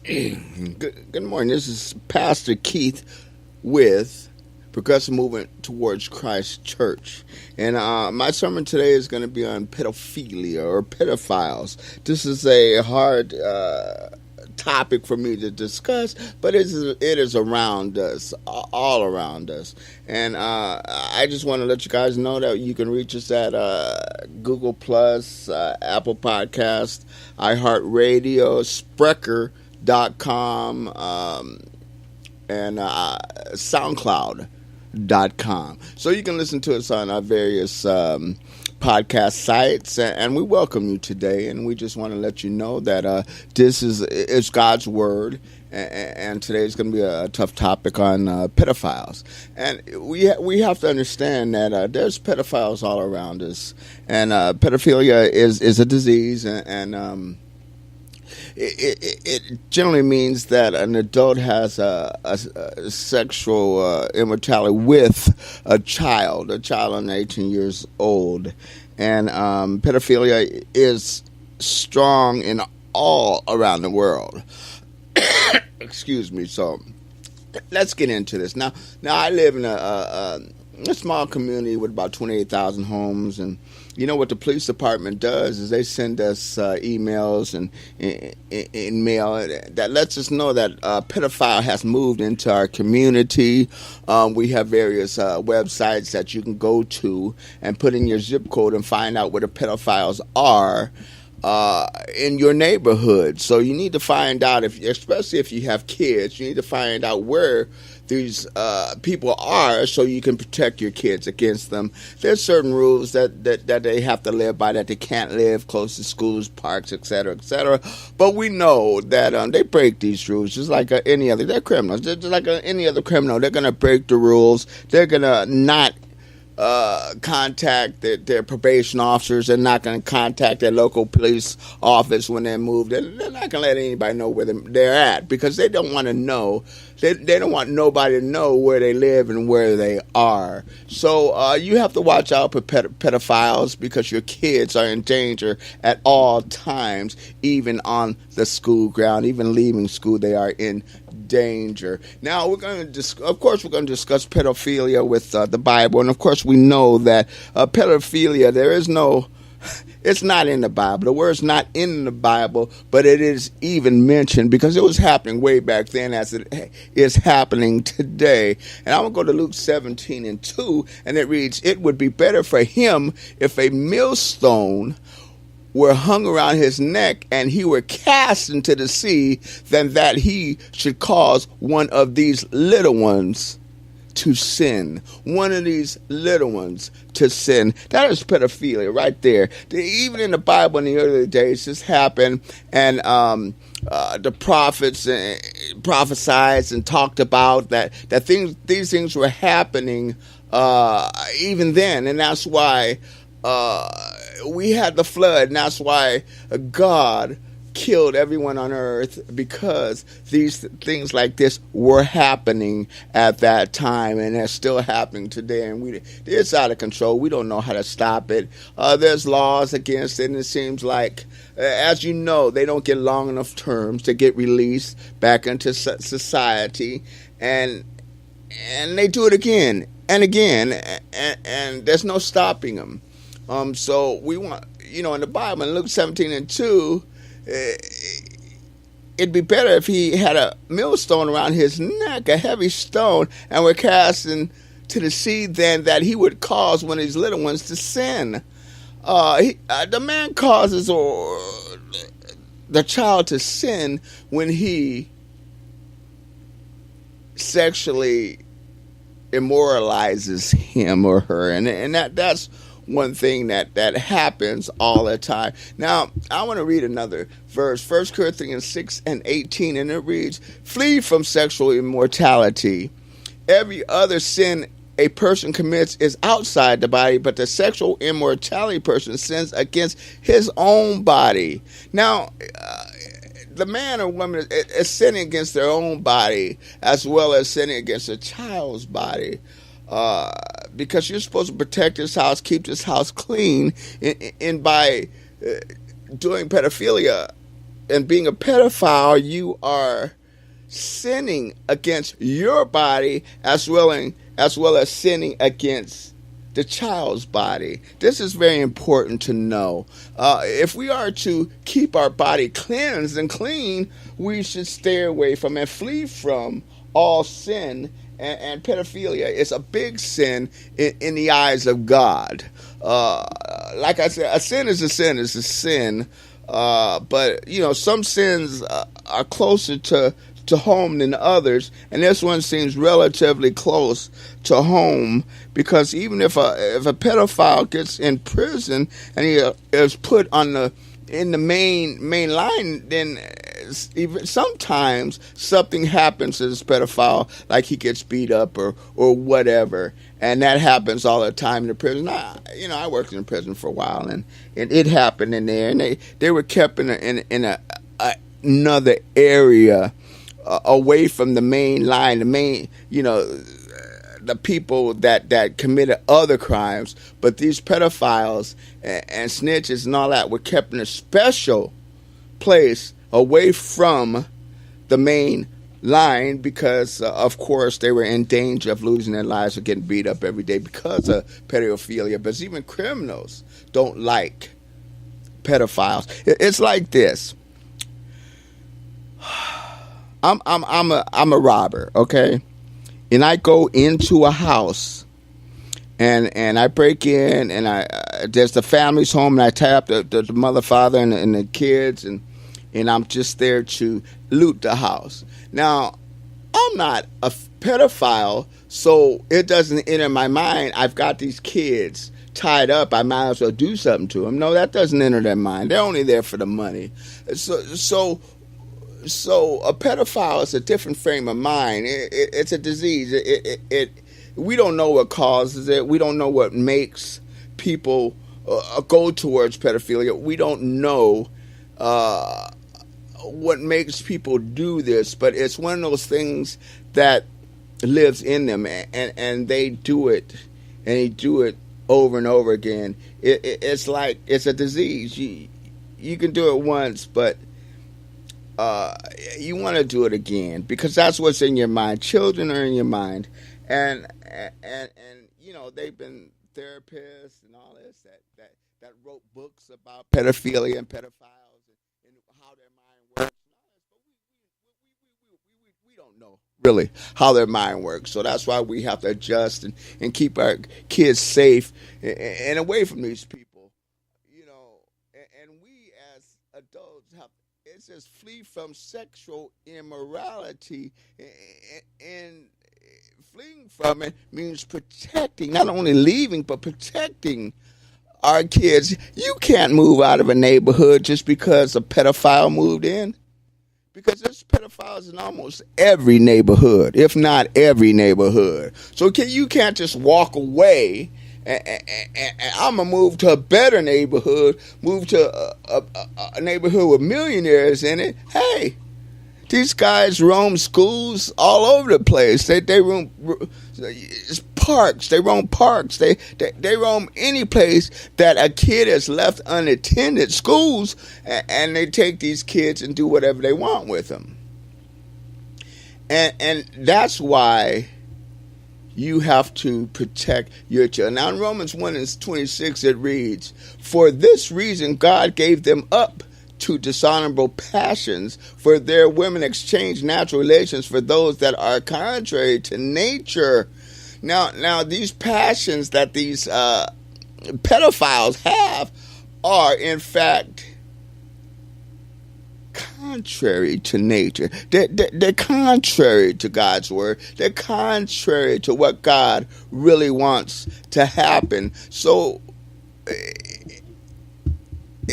Good morning. This is Pastor Keith with Progressive Movement Towards Christ Church. And my sermon today is going to be on pedophilia or pedophiles. This is a hard topic for me to discuss, but it is around us, all around us. And I just want to let you guys know that you can reach us at Google Plus, Apple Podcast, iHeartRadio, Spreaker.com, and SoundCloud.com. So you can listen to us on our various podcast sites, and we welcome you today. And we just want to let you know that this is God's Word, and today is going to be a tough topic on pedophiles. And we have to understand that there's pedophiles all around us, and pedophilia is a disease, and it generally means that an adult has a sexual immorality with a child under 18 years old. And pedophilia is strong in all around the world. Excuse me. So let's get into this. Now I live in a small community with about 28,000 homes, and you know what the police department does is they send us emails and mail that lets us know that a pedophile has moved into our community. We have various websites that you can go to and put in your zip code and find out where the pedophiles are in your neighborhood. So you need to find out, especially if you have kids, you need to find out where these people are so you can protect your kids against them. There's certain rules that they have to live by, that they can't live close to schools, parks, etc., etc. But we know that they break these rules just like any other. They're criminals. They're just like any other criminal. They're going to break the rules. They're going to not contact their probation officers. They're not going to contact their local police office when they move. They're not going to let anybody know where they're at, because they don't want to know. They don't want nobody to know where they live and where they are. So you have to watch out for pedophiles, because your kids are in danger at all times, even on the school ground, even leaving school, they are in danger. Now we're going to discuss pedophilia with the Bible, and of course we know that pedophilia, it's not in the Bible. The word's not in the Bible, but it is even mentioned because it was happening way back then as it is happening today. And I'm going to go to Luke 17:2, and it reads, "It would be better for him if a millstone were hung around his neck and he were cast into the sea, than that he should cause one of these little ones to sin." One of these little ones to sin. That is pedophilia right there. Even in the Bible in the early days, this happened, and the prophets prophesied and talked about that these things were happening even then, and that's why we had the flood, and that's why God killed everyone on earth, because these things like this were happening at that time, and they're still happening today, and it's out of control. We don't know how to stop it. There's laws against it, and it seems like, as you know, they don't get long enough terms to get released back into society, and they do it again and again, and there's no stopping them. So we want, in the Bible, in Luke 17:2, it'd be better if he had a millstone around his neck, a heavy stone, and were cast into the sea, than that he would cause one of these little ones to sin. The man causes the child to sin when he sexually immoralizes him or her, and that's one thing that happens all the time. Now, I want to read another verse, 1 Corinthians 6:18, and it reads, "Flee from sexual immorality. Every other sin a person commits is outside the body, but the sexual immorality person sins against his own body." Now, the man or woman is sinning against their own body as well as sinning against a child's body. Because you're supposed to protect this house, keep this house clean, and by doing pedophilia, and being a pedophile, you are sinning against your body as well as sinning against the child's body. This is very important to know. If we are to keep our body cleansed and clean, we should stay away from and flee from all sin. And pedophilia is a big sin in the eyes of God. Like I said, a sin is a sin is a sin. But, some sins are closer to home than others, and this one seems relatively close to home, because even if a pedophile gets in prison and he is put in the main line, then even sometimes something happens to this pedophile, like he gets beat up or whatever, and that happens all the time in the prison. I worked in prison for a while, and it happened in there, and they were kept in another area, away from the main line, the people that committed other crimes. But these pedophiles and snitches and all that were kept in a special place away from the main line, because of course they were in danger of losing their lives or getting beat up every day because of pedophilia. But even criminals don't like pedophiles. It's like this. I'm a robber, okay? And I go into a house and I break in, and there's the family's home, and I tap the mother, father, and the kids, and I'm just there to loot the house. Now, I'm not a pedophile, so it doesn't enter my mind, I've got these kids tied up, I might as well do something to them. No, that doesn't enter their mind. They're only there for the money. So a pedophile is a different frame of mind. It's a disease. We don't know what causes it. We don't know what makes people go towards pedophilia. We don't know what makes people do this, but it's one of those things that lives in them, and they do it, and they do it over and over again. It's like it's a disease. You can do it once, but you want to do it again, because that's what's in your mind. Children are in your mind, and they've been therapists and all this that wrote books about pedophilia and pedophiles and how their mind works. But we don't know really how their mind works, so that's why we have to adjust and keep our kids safe and away from these people. And we as adults have. It says flee from sexual immorality, and fleeing from it means protecting, not only leaving, but protecting our kids. You can't move out of a neighborhood just because a pedophile moved in, because there's pedophiles in almost every neighborhood, if not every neighborhood. So you can't just walk away and I'm going to move to a better neighborhood, move to a neighborhood with millionaires in it. Hey, these guys roam schools all over the place. They roam parks. They roam parks. They roam any place that a kid is left unattended, schools, and they take these kids and do whatever they want with them. And that's why you have to protect your children. Now in Romans 1:26 it reads, "For this reason God gave them up to dishonorable passions, for their women exchange natural relations for those that are contrary to nature." Now these passions that these pedophiles have are in fact contrary to nature. They're contrary to God's word. They're contrary to what God really wants to happen. So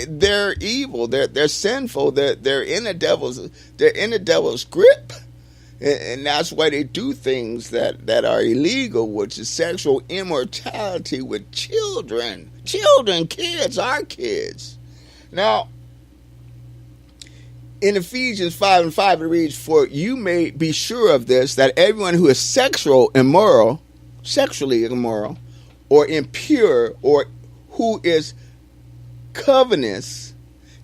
they're evil. They're sinful. They're in the devil's grip, and that's why they do things that are illegal, which is sexual immorality with children, kids, our kids. Now, in Ephesians 5:5 it reads, "For you may be sure of this, that everyone who is sexually immoral, or impure, or who is covetous,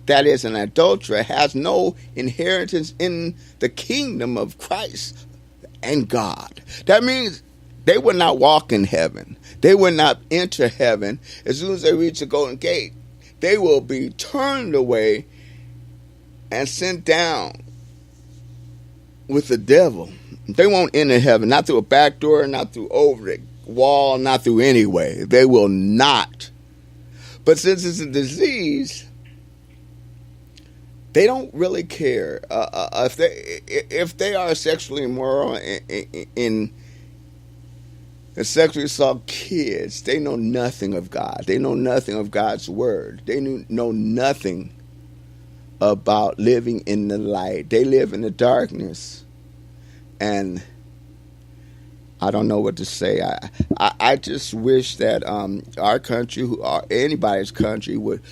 that is an adulterer has no inheritance in the kingdom of Christ and God. That means they will not walk in heaven. They will not enter heaven. As soon as they reach the golden gate, they will be turned away and sent down with the devil. They won't enter heaven, not through a back door, not through over the wall, not through any way. They will not. But since it's a disease, they don't really care if they are sexually immoral and sexually assault kids. They know nothing of God. They know nothing of God's word. They know nothing about living in the light. They live in the darkness. And I don't know what to say. I just wish that our country, or anybody's country, would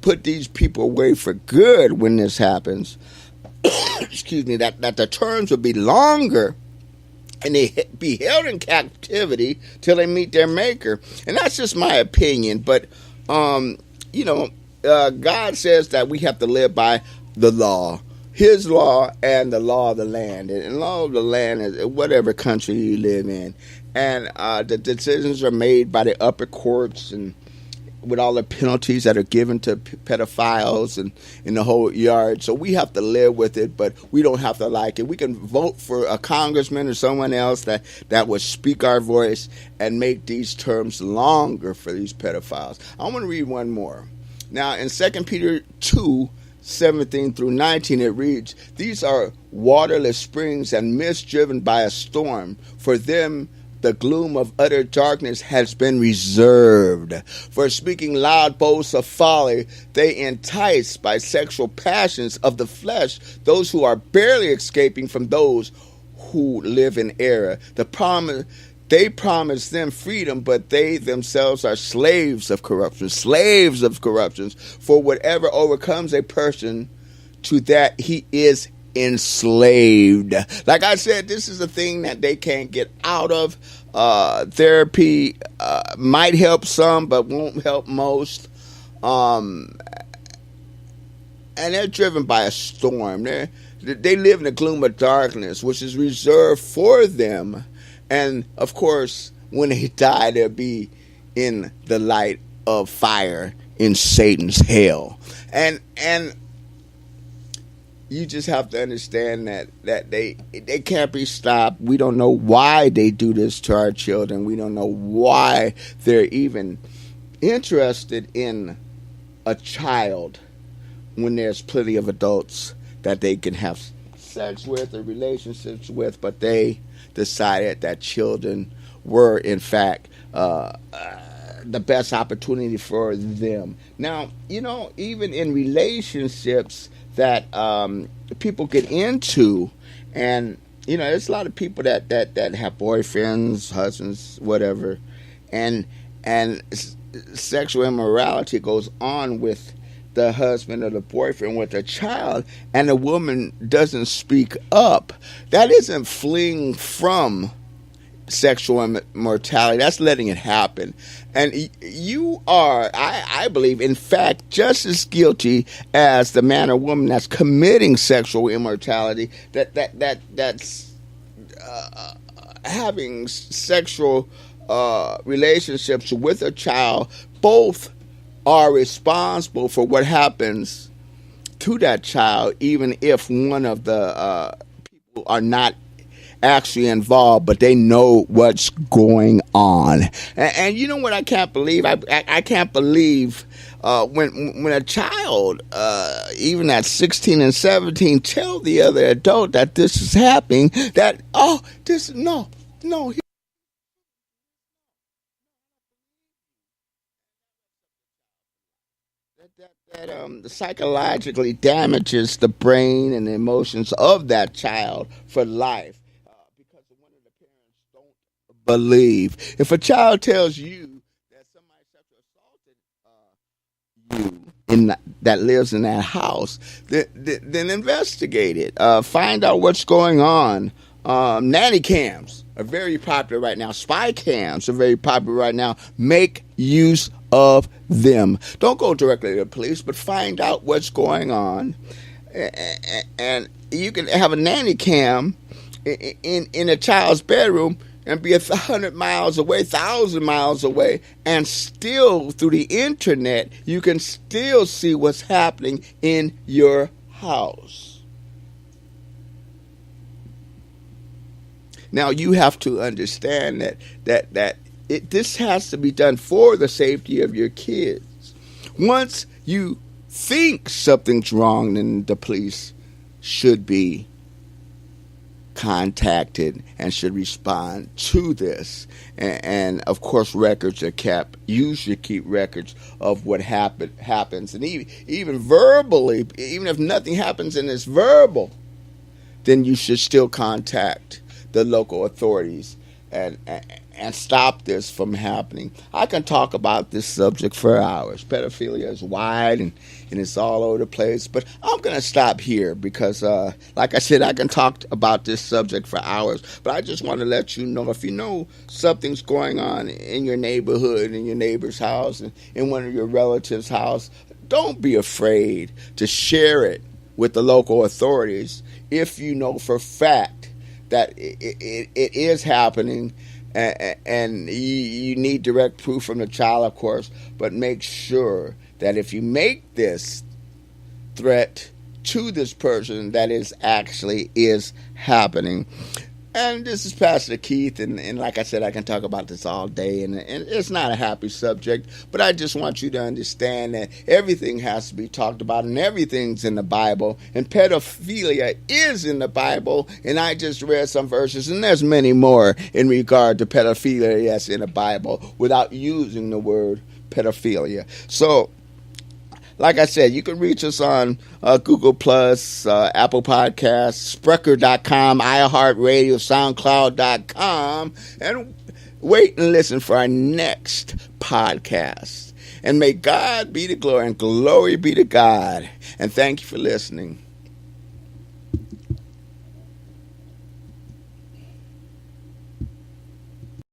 put these people away for good when this happens. Excuse me. That the terms would be longer, and they be held in captivity till they meet their maker. And that's just my opinion. But God says that we have to live by the law. His law and the law of the land. And the law of the land is whatever country you live in. And the decisions are made by the upper courts, and with all the penalties that are given to pedophiles and in the whole yard. So we have to live with it, but we don't have to like it. We can vote for a congressman or someone else that would speak our voice and make these terms longer for these pedophiles. I want to read one more. Now, in 2 Peter 2:17 through 19, it reads, "These are waterless springs and mist driven by a storm. For them the gloom of utter darkness has been reserved. For speaking loud boasts of folly, they entice by sexual passions of the flesh those who are barely escaping from those who live in error. They promise them freedom, but they themselves are slaves of corruption. Slaves of corruption. For whatever overcomes a person, to that he is enslaved." Like I said, this is a thing that they can't get out of. Therapy might help some, but won't help most. And they're driven by a storm. They live in the gloom of darkness, which is reserved for them. And, of course, when they die, they'll be in the light of fire in Satan's hell. And you just have to understand that they can't be stopped. We don't know why they do this to our children. We don't know why they're even interested in a child when there's plenty of adults that they can have sex with or relationships with, but they decided that children were, in fact, the best opportunity for them. Now, even in relationships that people get into, and there's a lot of people that have boyfriends, husbands, whatever, and sexual immorality goes on with the husband or the boyfriend with a child, and the woman doesn't speak up. That isn't fleeing from sexual immorality. That's letting it happen. And you are, I believe, in fact, just as guilty as the man or woman that's committing sexual immorality, that's having sexual relationships with a child. Both are responsible for what happens to that child, even if one of the people are not actually involved, but they know what's going on. And you know what I can't believe? I can't believe when a child, even at 16 and 17, tell the other adult that this is happening, that, no. That psychologically damages the brain and the emotions of that child for life, because one of the parents don't believe. If a child tells you that somebody sexually assaulted that lives in that house, then investigate it. Find out what's going on. Nanny cams are very popular right now. Spy cams are very popular right now. Make use of them. Don't go directly to the police, but find out what's going on. And you can have a nanny cam in a child's bedroom and be 100 miles away, 1,000 miles away, and still through the internet, you can still see what's happening in your house. Now, you have to understand that this has to be done for the safety of your kids. Once you think something's wrong, then the police should be contacted and should respond to this. And of course, records are kept. You should keep records of what happens. And even verbally, even if nothing happens and it's verbal, then you should still contact the local authorities and stop this from happening. I can talk about this subject for hours. Pedophilia is wide and it's all over the place. But I'm going to stop here because, like I said, I can talk about this subject for hours. But I just want to let you know, if you know something's going on in your neighborhood, in your neighbor's house, in one of your relatives' house, don't be afraid to share it with the local authorities if you know for a fact that it is happening. And you need direct proof from the child, of course, but make sure that if you make this threat to this person, that is happening. And this is Pastor Keith, and like I said, I can talk about this all day, and it's not a happy subject, but I just want you to understand that everything has to be talked about, and everything's in the Bible, and pedophilia is in the Bible, and I just read some verses, and there's many more in regard to pedophilia that's in the Bible without using the word pedophilia. So, like I said, you can reach us on Google+, Apple Podcasts, Spreaker.com, iHeartRadio, SoundCloud.com, and wait and listen for our next podcast. And may God be the glory, and glory be to God. And thank you for listening.